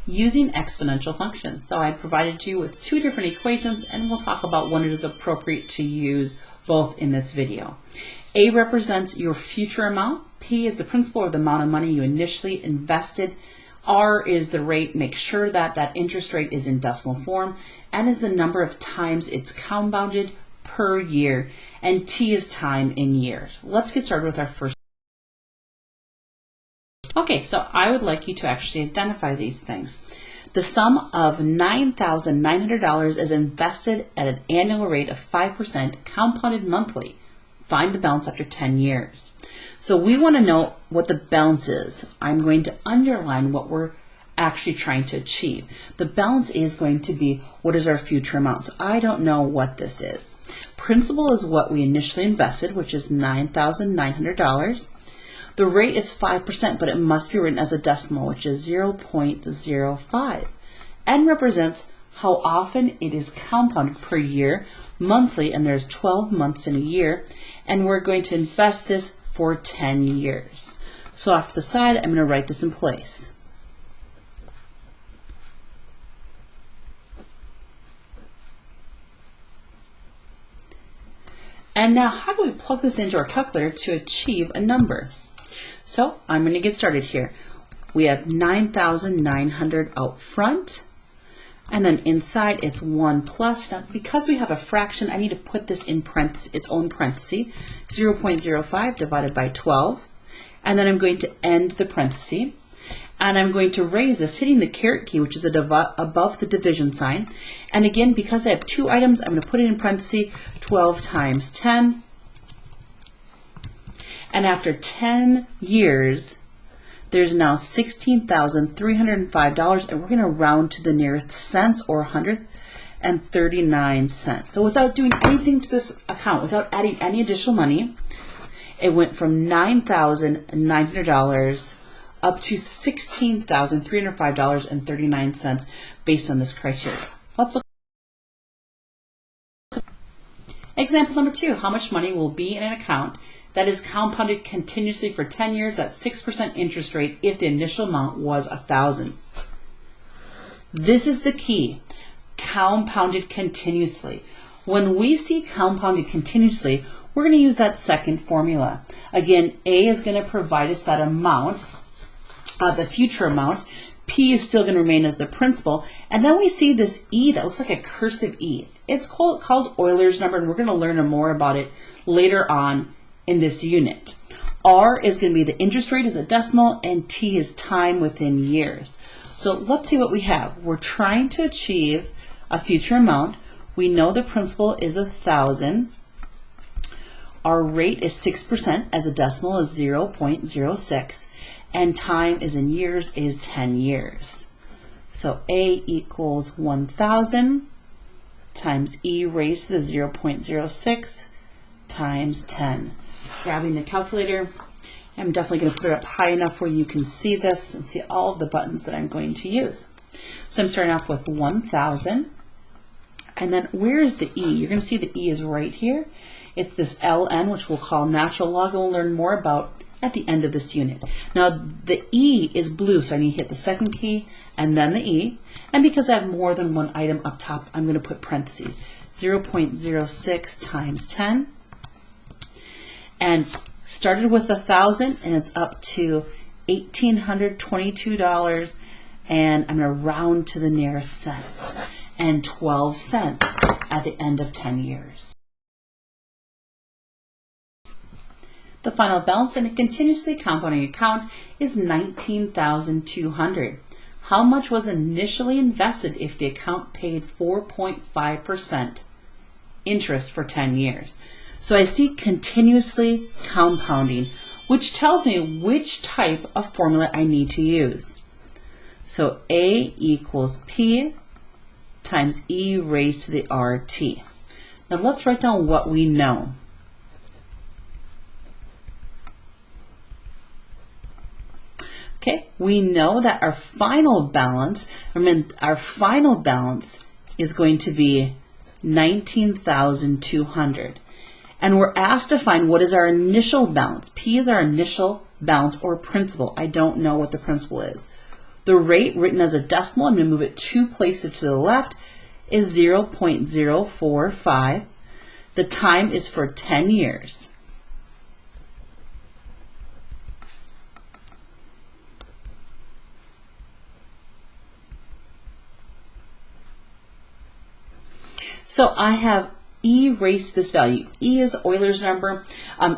using exponential functions. So I provided you with two different equations, and we'll talk about when it is appropriate to use both in this video. A represents your future amount. P is the principal or the amount of money you initially invested. R is the rate. Make sure that that interest rate is in decimal form. N is the number of times it's compounded per year. And T is time in years. Let's get started with our first. Okay, so I would like you to actually identify these things. The sum of $9,900 is invested at an annual rate of 5% compounded monthly. Find the balance after 10 years. So we want to know what the balance is. I'm going to underline what we're actually trying to achieve. The balance is going to be what is our future amount. So I don't know what this is. Principal is what we initially invested, which is $9,900. The rate is 5%, but it must be written as a decimal, which is 0.05. N represents how often it is compounded per year, monthly, and there's 12 months in a year, and we're going to invest this for 10 years. So off to the side, I'm going to write this in place. And now how do we plug this into our calculator to achieve a number? So I'm going to get started here. We have 9,900 out front, and then inside it's 1 plus. Now because we have a fraction, I need to put this in parentheses, its own parenthesis, 0.05 divided by 12, and then I'm going to end the parenthesis, and I'm going to raise this, hitting the caret key, which is above the division sign. And again, because I have two items, I'm going to put it in parentheses, 12 times 10. And after 10 years, there's now $16,305, and we're going to round to the nearest cents, or 139 cents. So without doing anything to this account, without adding any additional money, it went from $9,900 up to $16,305.39 based on this criteria. Let's look. Example number 2, how much money will be in an account that is compounded continuously for 10 years at 6% interest rate if the initial amount was $1,000. This is the key, compounded continuously. When we see compounded continuously, we're going to use that second formula. Again, A is going to provide us that amount, the future amount. P is still going to remain as the principal. And then we see this E that looks like a cursive E. It's called Euler's number, and we're going to learn more about it later on in this unit. R is going to be the interest rate as a decimal, and T is time within years. So let's see what we have. We're trying to achieve a future amount. We know the principal is 1,000. Our rate is 6%, as a decimal is 0.06, and time is in years is 10 years. So A equals 1,000 times E raised to the 0.06 times 10. Grabbing the calculator, I'm definitely going to put it up high enough where you can see this and see all of the buttons that I'm going to use. So I'm starting off with 1,000, and then where is the E? You're going to see the E is right here. It's this ln, which we'll call natural log, and we'll learn more about at the end of this unit. Now the E is blue, so I need to hit the second key and then the E, and because I have more than one item up top, I'm going to put parentheses, 0.06 times 10. And started with 1,000, and it's up to $1,822, and I'm going to round to the nearest cents, and 12 cents at the end of 10 years. The final balance in a continuously compounding account is $19,200. How much was initially invested if the account paid 4.5% interest for 10 years? So I see continuously compounding, which tells me which type of formula I need to use. So A equals P times E raised to the RT. Now let's write down what we know. Okay, we know that our final balance, is going to be 19,200. And we're asked to find what is our initial balance. P is our initial balance or principal. I don't know what the principal is. The rate written as a decimal, I'm going to move it 2 places to the left, is 0.045. The time is for 10 years. So I have E raised to this value. E is Euler's number.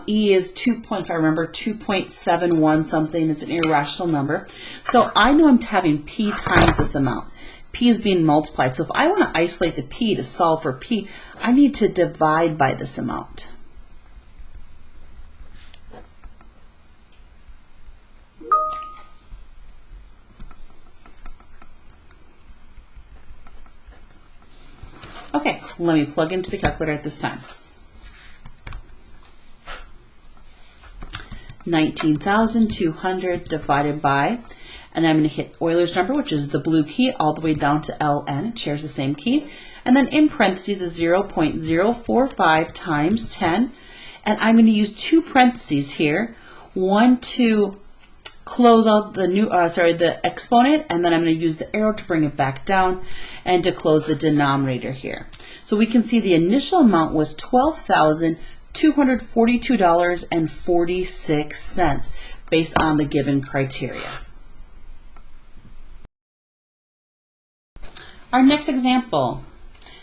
E is 2.5, remember 2.71 something. It's an irrational number. So I know I'm having P times this amount. P is being multiplied. So if I want to isolate the P to solve for P, I need to divide by this amount. Okay, let me plug into the calculator at this time. 19,200 divided by, and I'm going to hit Euler's number, which is the blue key, all the way down to ln. It shares the same key. And then in parentheses is 0.045 times 10. And I'm going to use 2 parentheses here. One to close out the the exponent, and then I'm going to use the arrow to bring it back down and to close the denominator here. So we can see the initial amount was $12,242.46 based on the given criteria. Our next example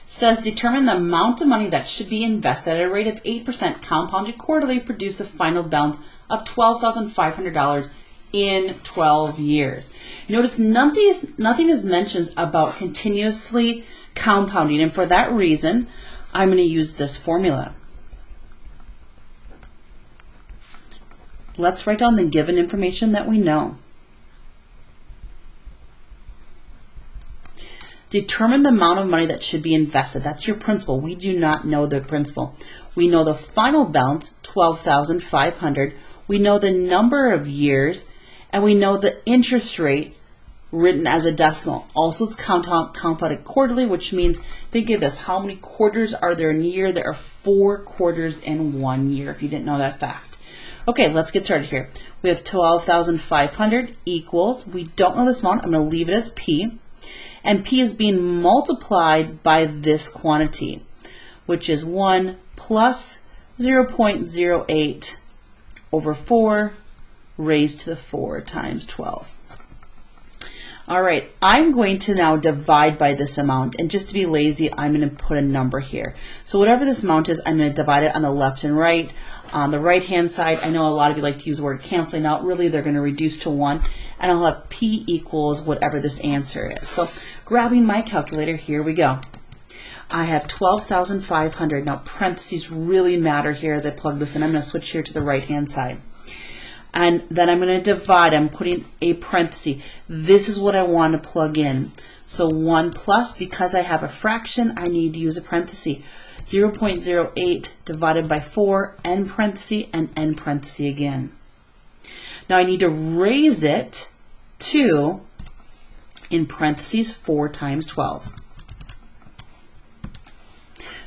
says determine the amount of money that should be invested at a rate of 8% compounded quarterly, produce a final balance of $12,500 in 12 years. Notice nothing is mentioned about continuously compounding, and for that reason, I'm going to use this formula. Let's write down the given information that we know. Determine the amount of money that should be invested. That's your principal. We do not know the principal. We know the final balance, $12,500. We know the number of years, and we know the interest rate written as a decimal. Also, it's compounded quarterly, which means, think of this, how many quarters are there in a year? There are 4 quarters in 1 year, if you didn't know that fact. Okay, let's get started here. We have 12,500 equals, we don't know this amount, I'm going to leave it as P, and P is being multiplied by this quantity, which is 1 plus 0.08 over 4 raised to the 4 times 12. All right, I'm going to now divide by this amount, and just to be lazy, I'm going to put a number here. So whatever this amount is, I'm going to divide it on the left and right. On the right-hand side, I know a lot of you like to use the word canceling out. Really, they're going to reduce to 1, and I'll have P equals whatever this answer is. So grabbing my calculator, here we go. I have 12,500. Now, parentheses really matter here as I plug this in. I'm going to switch here to the right-hand side. And then I'm going to divide. I'm putting a parenthesis. This is what I want to plug in. So 1 plus, because I have a fraction, I need to use a parenthesis. 0.08 divided by 4, end parenthesis, and end parenthesis again. Now I need to raise it to, in parentheses, 4 times 12.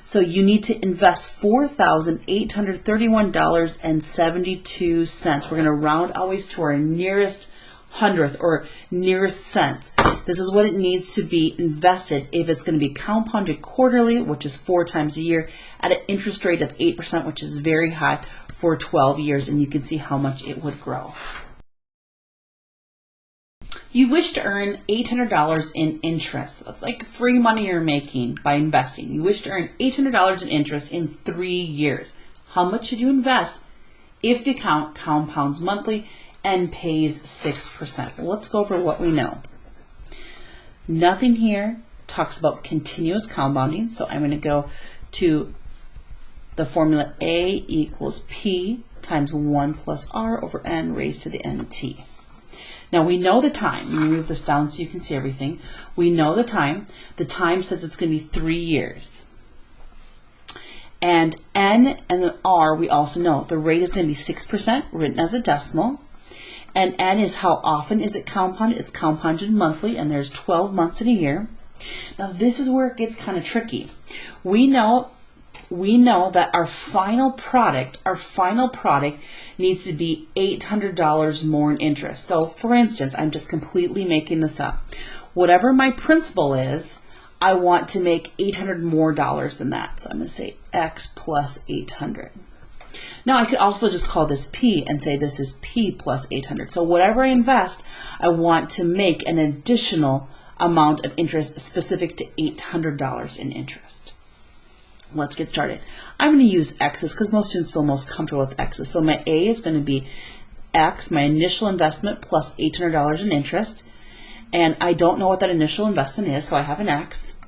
So you need to invest $4,831.72. We're going to round always to our nearest hundredth or nearest cents. This is what it needs to be invested if it's going to be compounded quarterly, which is 4 times a year, at an interest rate of 8%, which is very high, for 12 years, and you can see how much it would grow. You wish to earn $800 in interest. That's like free money you're making by investing. You wish to earn $800 in interest in 3 years. How much should you invest if the account compounds monthly and pays 6%? Well, let's go over what we know. Nothing here talks about continuous compounding, so I'm going to go to the formula A equals P times 1 plus R over N raised to the NT. Now we know the time. Let me move this down so you can see everything. We know the time. The time says it's going to be 3 years. And N and R, we also know the rate is going to be 6% written as a decimal. And N is how often is it compounded? It's compounded monthly, and there's 12 months in a year. Now this is where it gets kind of tricky. We know we know that our final product needs to be $800 more in interest. So for instance, I'm just completely making this up. Whatever my principal is, I want to make $800 more than that. So I'm going to say X plus 800. Now I could also just call this P and say this is P plus 800. So whatever I invest, I want to make an additional amount of interest specific to $800 in interest. Let's get started. I'm going to use X's because most students feel most comfortable with X's. So my A is going to be X, my initial investment, plus $800 in interest. And I don't know what that initial investment is, so I have an X.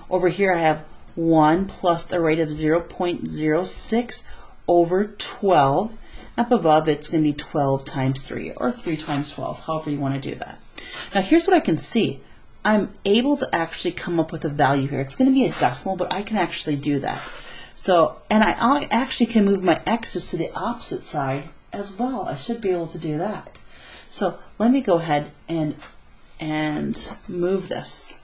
Over here I have 1 plus the rate of 0.06 over 12. Up above it's going to be 12 times 3 or 3 times 12, however you want to do that. Now here's what I can see. I'm able to actually come up with a value here. It's going to be a decimal, but I can actually do that. So, and I actually can move my x's to the opposite side as well. I should be able to do that. So let me go ahead and move this.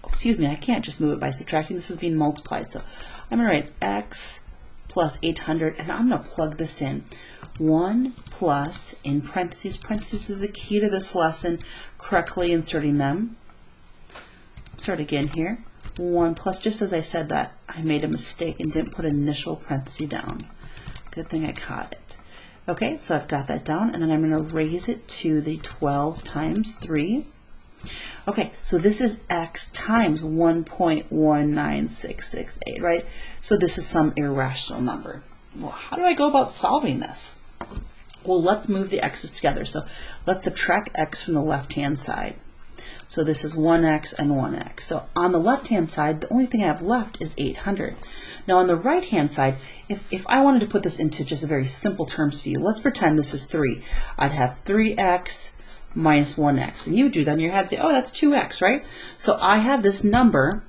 Excuse me, I can't just move it by subtracting. This is being multiplied. So I'm going to write x plus 800, and I'm going to plug this in. 1 plus, in parentheses, parentheses is the key to this lesson, correctly inserting them. Start again here. 1 plus, just as I said that, I made a mistake and didn't put initial parenthesis down. Good thing I caught it. Okay, so I've got that down, and then I'm going to raise it to the 12 times 3. Okay, so this is x times 1.19668, right? So this is some irrational number. Well, how do I go about solving this? Well, let's move the x's together. So let's subtract x from the left-hand side. So this is 1x and 1x. So on the left-hand side, the only thing I have left is 800. Now on the right-hand side, if I wanted to put this into just very simple terms for you, let's pretend this is 3. I'd have 3x minus 1x. And you would do that in your head and say, oh, that's 2x, right? So I have this number,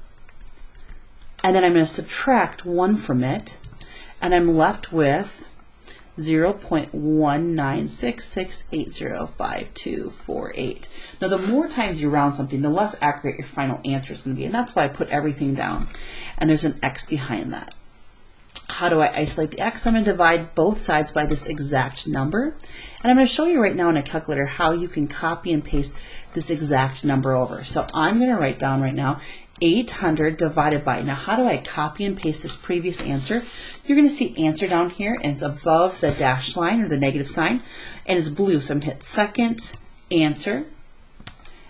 and then I'm going to subtract 1 from it, and I'm left with 0.196680524. Now the more times you round something, the less accurate your final answer is going to be, and that's why I put everything down. And there's an x behind that. How do I isolate the x? I'm going to divide both sides by this exact number. And I'm going to show you right now in a calculator how you can copy and paste this exact number over. So I'm going to write down right now 800 divided by. Now how do I copy and paste this previous answer? You're going to see answer down here, and it's above the dash line or the negative sign, and it's blue. So I'm going to hit second answer.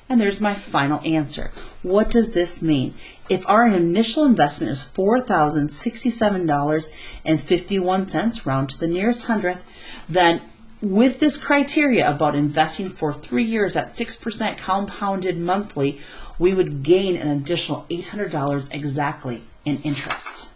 And there's my final answer. What does this mean? If our initial investment is $4,067.51, round to the nearest hundredth, then with this criteria about investing for 3 years at 6% compounded monthly, we would gain an additional $800 exactly in interest.